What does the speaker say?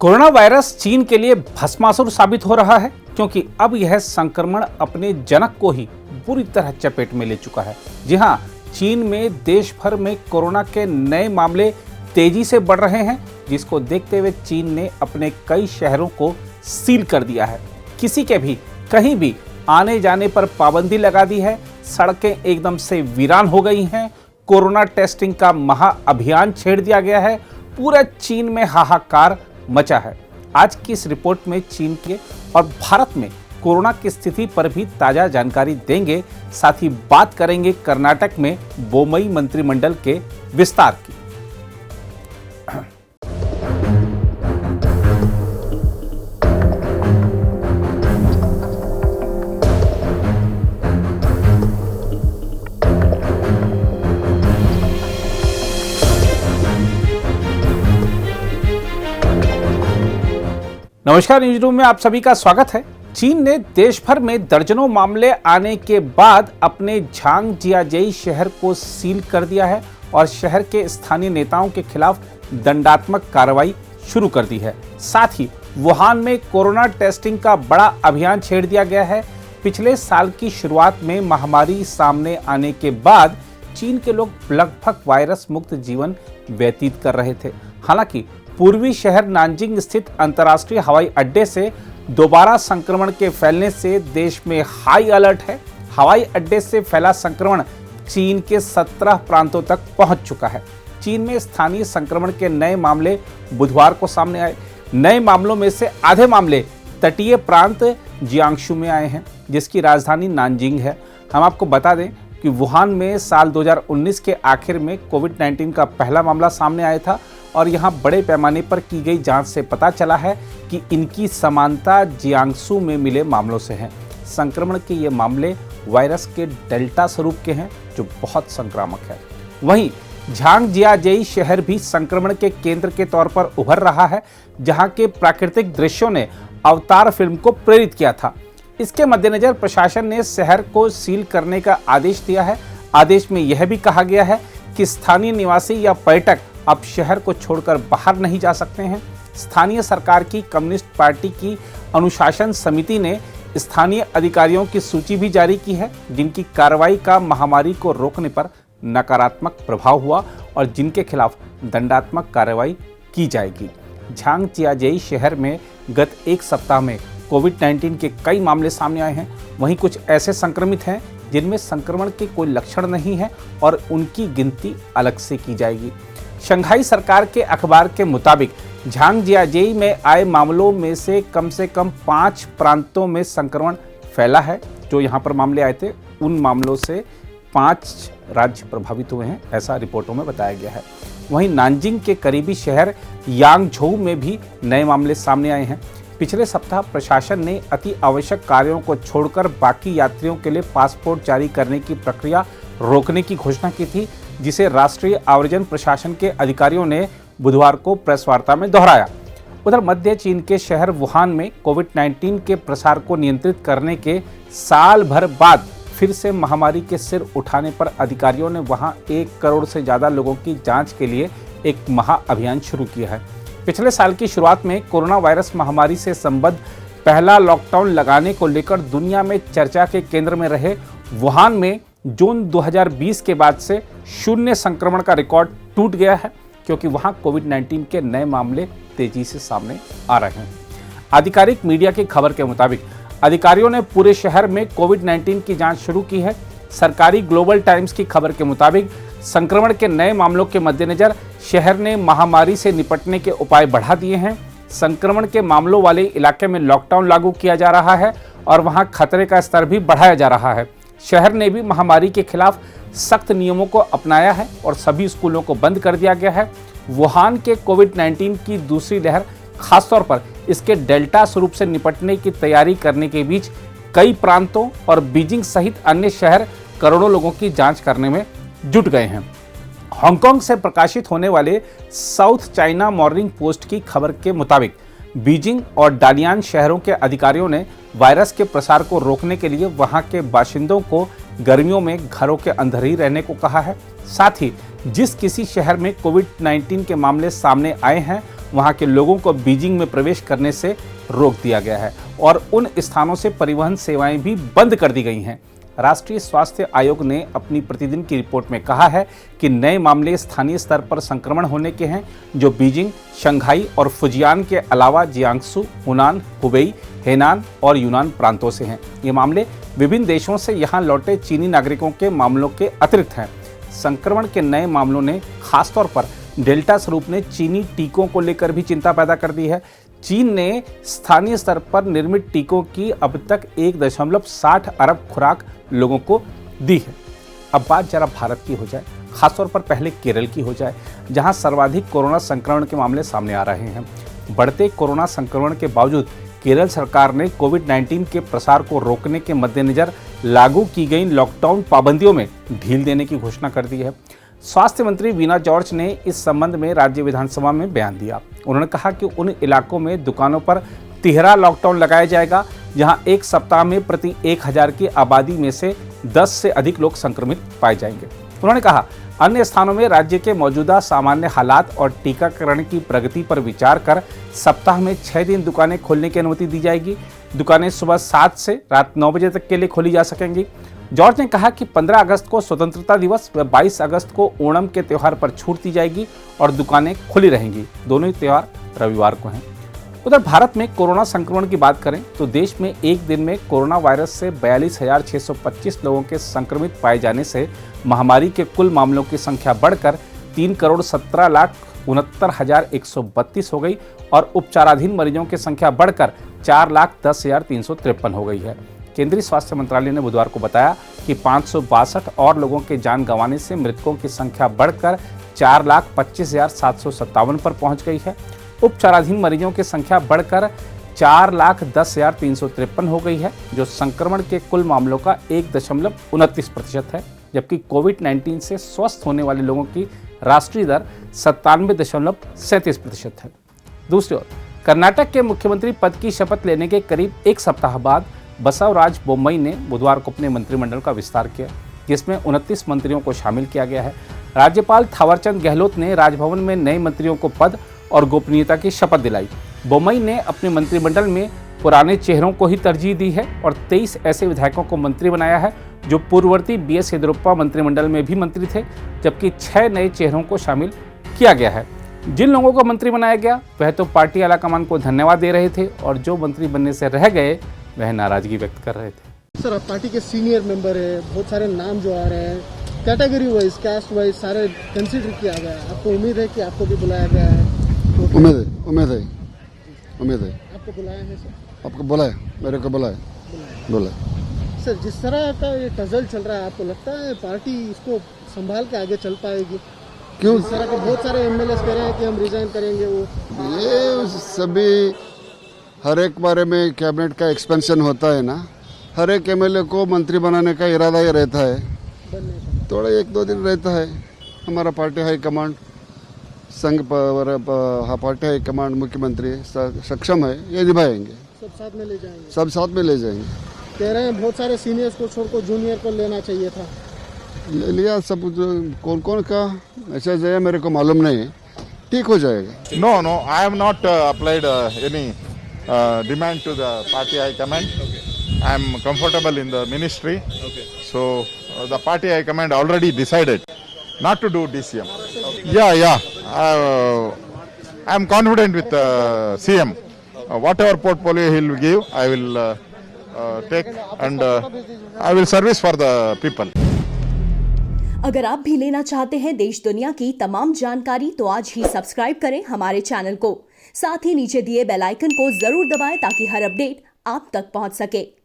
Corona virus चीन के लिए भस्मासुर साबित हो रहा है, क्योंकि अब यह संक्रमण अपने जनक को ही बुरी तरह चपेट में ले चुका है। जी हां, चीन में देश भर में कोरोना के नए मामले तेजी से बढ़ रहे हैं, जिसको देखते हुए चीन ने अपने कई शहरों को सील कर दिया है। किसी के भी कहीं भी आने जाने पर पाबंदी लगा दी है। सड़कें एकदम से वीरान हो गई हैं। कोरोना टेस्टिंग का महाअभियान छेड़ दिया गया है। पूरे चीन में हाहाकार मचा है। आज की इस रिपोर्ट में चीन के और भारत में कोरोना की स्थिति पर भी ताजा जानकारी देंगे। साथ ही बात करेंगे कर्नाटक में बोम्मई मंत्रिमंडल के विस्तार की। नमस्कार, न्यूज रूम में आप सभी का स्वागत है। चीन ने देश भर में दर्जनों मामले आने के बाद अपने झांगजियाजेई शहर को सील कर दिया है और शहर के स्थानीय नेताओं के खिलाफ दंडात्मक कार्रवाई शुरू कर दी है। साथ ही वुहान में कोरोना टेस्टिंग का बड़ा अभियान छेड़ दिया गया है। पिछले साल की शुरुआत में महामारी सामने आने के बाद चीन के लोग लगभग वायरस मुक्त जीवन व्यतीत कर रहे थे। हालांकि पूर्वी शहर नानजिंग स्थित अंतर्राष्ट्रीय हवाई अड्डे से दोबारा संक्रमण के फैलने से देश में हाई अलर्ट है। हवाई अड्डे से फैला संक्रमण चीन के 17 प्रांतों तक पहुंच चुका है। चीन में स्थानीय संक्रमण के नए मामले बुधवार को सामने आए। नए मामलों में से आधे मामले तटीय प्रांत जियांगशू में आए हैं, जिसकी राजधानी नानजिंग है। हम आपको बता दें कि वुहान में साल 2019 के आखिर में कोविड-19 का पहला मामला सामने आया था और यहाँ बड़े पैमाने पर की गई जांच से पता चला है कि इनकी समानता जियांगसू में मिले मामलों से है। संक्रमण के ये मामले वायरस के डेल्टा स्वरूप के हैं, जो बहुत संक्रामक है। वहीं झांगजियाजेई शहर भी संक्रमण के केंद्र के तौर पर उभर रहा है, जहां के प्राकृतिक दृश्यों ने अवतार फिल्म को प्रेरित किया था। इसके मद्देनजर प्रशासन ने शहर को सील करने का आदेश दिया है। आदेश में यह भी कहा गया है कि स्थानीय निवासी या पर्यटक अब शहर को छोड़कर बाहर नहीं जा सकते हैं। स्थानीय सरकार की कम्युनिस्ट पार्टी की अनुशासन समिति ने स्थानीय अधिकारियों की सूची भी जारी की है, जिनकी कार्रवाई का महामारी को रोकने पर नकारात्मक प्रभाव हुआ और जिनके खिलाफ दंडात्मक कार्रवाई की जाएगी। झांगजियाजेई शहर में गत एक सप्ताह में कोविड-19 के कई मामले सामने आए हैं। वहीं कुछ ऐसे संक्रमित हैं जिनमें संक्रमण के कोई लक्षण नहीं है और उनकी गिनती अलग से की जाएगी। शंघाई सरकार के अखबार के मुताबिक झांगजियाजेई में आए मामलों में से कम 5 प्रांतों में संक्रमण फैला है। जो यहाँ पर मामले आए थे, उन मामलों से 5 राज्य प्रभावित हुए हैं, ऐसा रिपोर्टों में बताया गया है। वहीं नानजिंग के करीबी शहर यांगझोउ में भी नए मामले सामने आए हैं। पिछले सप्ताह प्रशासन ने अति आवश्यक कार्यों को छोड़कर बाकी यात्रियों के लिए पासपोर्ट जारी करने की प्रक्रिया रोकने की घोषणा की थी, जिसे राष्ट्रीय आव्रजन प्रशासन के अधिकारियों ने बुधवार को प्रेस वार्ता में दोहराया। उधर मध्य चीन के शहर वुहान में कोविड-19 के प्रसार को नियंत्रित करने के साल भर बाद फिर से महामारी के सिर उठाने पर अधिकारियों ने वहां 1 करोड़ से ज्यादा लोगों की जांच के लिए एक महाअभियान शुरू किया है। पिछले साल की शुरुआत में कोरोना वायरस महामारी से संबद्ध पहला लॉकडाउन लगाने को लेकर दुनिया में चर्चा के केंद्र में रहे वुहान में जून 2020 के बाद से शून्य संक्रमण का रिकॉर्ड टूट गया है, क्योंकि वहां कोविड-19 के नए मामले तेजी से सामने आ रहे हैं। आधिकारिक मीडिया की खबर के मुताबिक अधिकारियों ने पूरे शहर में कोविड-19 की जांच शुरू की है। सरकारी ग्लोबल टाइम्स की खबर के मुताबिक संक्रमण के नए मामलों के मद्देनजर शहर ने महामारी से निपटने के उपाय बढ़ा दिए हैं। संक्रमण के मामलों वाले इलाके में लॉकडाउन लागू किया जा रहा है और वहां खतरे का स्तर भी बढ़ाया जा रहा है। शहर ने भी महामारी के खिलाफ सख्त नियमों को अपनाया है और सभी स्कूलों को बंद कर दिया गया है। वुहान के कोविड-19 की दूसरी लहर, खासतौर पर इसके डेल्टा स्वरूप से निपटने की तैयारी करने के बीच कई प्रांतों और बीजिंग सहित अन्य शहर करोड़ों लोगों की जांच करने में जुट गए हैं। हांगकांग से प्रकाशित होने वाले साउथ चाइना मॉर्निंग पोस्ट की खबर के मुताबिक बीजिंग और डालियान शहरों के अधिकारियों ने वायरस के प्रसार को रोकने के लिए वहां के बाशिंदों को गर्मियों में घरों के अंदर ही रहने को कहा है। साथ ही जिस किसी शहर में कोविड-19 के मामले सामने आए हैं वहां के लोगों को बीजिंग में प्रवेश करने से रोक दिया गया है और उन स्थानों से परिवहन सेवाएं भी बंद कर दी गई हैं। राष्ट्रीय स्वास्थ्य आयोग ने अपनी प्रतिदिन की रिपोर्ट में कहा है कि नए मामले स्थानीय स्तर पर संक्रमण होने के हैं, जो बीजिंग, शंघाई और फुजियान के अलावा जियांगसू, हुनान, हुबेई, हेनान और यूनान प्रांतों से हैं। ये मामले विभिन्न देशों से यहां लौटे चीनी नागरिकों के मामलों के अतिरिक्त हैं। संक्रमण के नए मामलों ने खासतौर पर डेल्टा स्वरूप ने चीनी टीकों को लेकर भी चिंता पैदा कर दी है। चीन ने स्थानीय स्तर पर निर्मित टीकों की अब तक 1.60 अरब खुराक लोगों को दी है। अब बात जरा भारत की हो जाए, खासतौर पर पहले केरल की हो जाए, जहां सर्वाधिक कोरोना संक्रमण के मामले सामने आ रहे हैं। बढ़ते कोरोना संक्रमण के बावजूद केरल सरकार ने कोविड-19 के प्रसार को रोकने के मद्देनजर लागू की गई लॉकडाउन पाबंदियों में ढील देने की घोषणा कर दी है। स्वास्थ्य मंत्री वीना जॉर्ज ने इस संबंध में राज्य विधानसभा में बयान दिया। उन्होंने कहा कि उन इलाकों में दुकानों पर तिहरा लॉकडाउन लगाया जाएगा जहां एक सप्ताह में प्रति 1000 की आबादी में से 10 से अधिक लोग संक्रमित पाए जाएंगे। उन्होंने कहा, अन्य स्थानों में राज्य के मौजूदा सामान्य हालात और टीकाकरण की प्रगति पर विचार कर सप्ताह में 6 दिन दुकानें खोलने की अनुमति दी जाएगी। दुकानें सुबह 7 से रात 9 बजे तक के लिए खोली जा सकेंगी। जॉर्ज ने कहा कि 15 अगस्त को स्वतंत्रता दिवस व 22 अगस्त को ओणम के त्यौहार पर छूट दी जाएगी और दुकानें खुली रहेंगी। दोनों ही त्यौहार रविवार को हैं। उधर भारत में कोरोना संक्रमण की बात करें तो देश में एक दिन में कोरोना वायरस से 42,625 लोगों के संक्रमित पाए जाने से महामारी के कुल मामलों की संख्या बढ़कर 3,17,69,132 हो गई और उपचाराधीन मरीजों की संख्या बढ़कर 4,10,353 हो गई है। केंद्रीय स्वास्थ्य मंत्रालय ने बुधवार को बताया कि 562 और लोगों के जान गंवाने से मृतकों की संख्या बढ़कर 4,25,757 पर पहुंच गई है। उपचाराधीन मरीजों की संख्या बढ़कर 4,10,353 हो गई है, जो संक्रमण के कुल मामलों का 1.29% है, जबकि कोविड-19 से स्वस्थ होने वाले लोगों की राष्ट्रीय दर 97.37% है। दूसरी ओर कर्नाटक के मुख्यमंत्री पद की शपथ लेने के करीब एक सप्ताह बाद बसवराज बोम्मई ने बुधवार को अपने मंत्रिमंडल का विस्तार किया, जिसमें 29 मंत्रियों को शामिल किया गया है। राज्यपाल थावरचंद गहलोत ने राजभवन में नए मंत्रियों को पद और गोपनीयता की शपथ दिलाई। बोम्मई ने अपने मंत्रिमंडल में पुराने चेहरों को ही तरजीह दी है और 23 ऐसे विधायकों को मंत्री बनाया है जो पूर्ववर्ती बीएस येदियुरप्पा मंत्रिमंडल में भी मंत्री थे, जबकि 6 नए चेहरों को शामिल किया गया है। जिन लोगों को मंत्री बनाया गया वह तो पार्टी आलाकमान को धन्यवाद दे रहे थे और जो मंत्री बनने से रह गए वह नाराजगी व्यक्त कर रहे थे। सर, आप पार्टी के सीनियर मेंबर है, बहुत सारे नाम जो आ रहे हैं, कैटेगरी वाइज, कास्ट वाइज सारे कंसीडर किया गया है। आपको उम्मीद है कि आपको भी बुलाया गया है? उम्मीद है। आपको बुलाया है सर? आपको बुलाया, मेरे को बुलाया। सर, जिस तरह का ये टजल चल रहा है, आपको लगता है पार्टी इसको संभाल के आगे चल पाएगी? क्यों? इस तरह के बहुत सारे एमएलए कह रहे हैं कि हम रिजाइन करेंगे। वो ये सभी हर एक बारे में कैबिनेट का एक्सपेंशन होता है ना, हर एक एमएलए को मंत्री बनाने का इरादा ही रहता है, थोड़ा 1-2 दिन रहता है। हमारा पार्टी हाईकमांड, संघ पार्टी हाईकमांड, मुख्यमंत्री सक्षम है, ये निभाएंगे। सब साथ में ले जाएंगे? सब साथ में ले जाएंगे। कह रहे हैं बहुत सारे सीनियर्स को छोड़कर जूनियर को लेना चाहिए था। ले लिया सब, कौन कौन का मैसेज है मेरे को मालूम नहीं है, ठीक हो जाएगा। No, I have not applied any demand to the party high command. I am comfortable in the ministry. So the party high command already decided not to do DCM. Yeah. I am confident with CM. Whatever portfolio he will give, I will take and I will service for the people. अगर आप भी लेना चाहते हैं देश दुनिया की तमाम जानकारी तो आज ही सब्सक्राइब करें हमारे चैनल को। साथ ही नीचे दिए बेल आइकन को जरूर दबाएं ताकि हर अपडेट आप तक पहुंच सके।